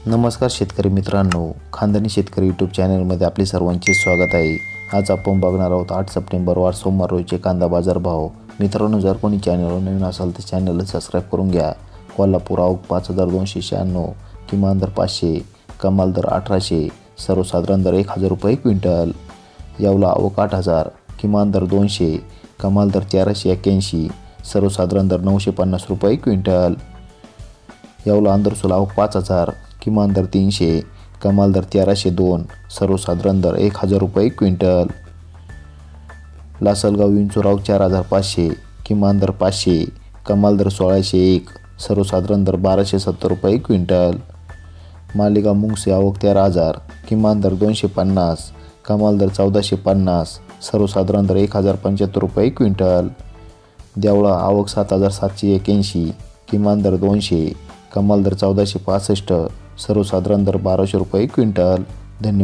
नमस्कार शेतकरी मित्रांनो, खानदानी शेतकरी यूट्यूब चॅनलमध्ये आपले सर्वांचे स्वागत आहे। आज आपण बघणार आहोत 8 सप्टेंबर वार सोमवार रोजचे कांदा बाजार भाव। मित्रांनो, जर कोणी चॅनलवर नवीन असाल तर चॅनलला सबस्क्राईब करून घ्या। कोल्हापूर आवक 5296, किमान दर 500, कमाल दर 1800, सर्वसाधारण दर 1000 रुपये क्विंटल। येवला आवक 8000, किमान दर 200, कमाल दर 481, सर्वसाधारण दर 950 रुपये क्विंटल। येवला अंदरसूल आवक 5000, किमान दर 300, कमाल दर 1302, सर्वसाधारण दर 1000 रुपये क्विंटल। लासलगाव विंचूर आवक 4500, किमान दर 500, कमाल दर 1601, सर्वसाधारण दर 1270 रुपये क्विंटल। मालेगाव मुंगसे आवक 13000, किमान दर 250, कमाल दर 1450, सर्वसाधारण दर 1075 रुपये क्विंटल। देवळा आवक 7781, किमान दर 200, कमाल दर 1465, सर्वसाधारण दर 1200 रुपये क्विंटल। धन्यवाद।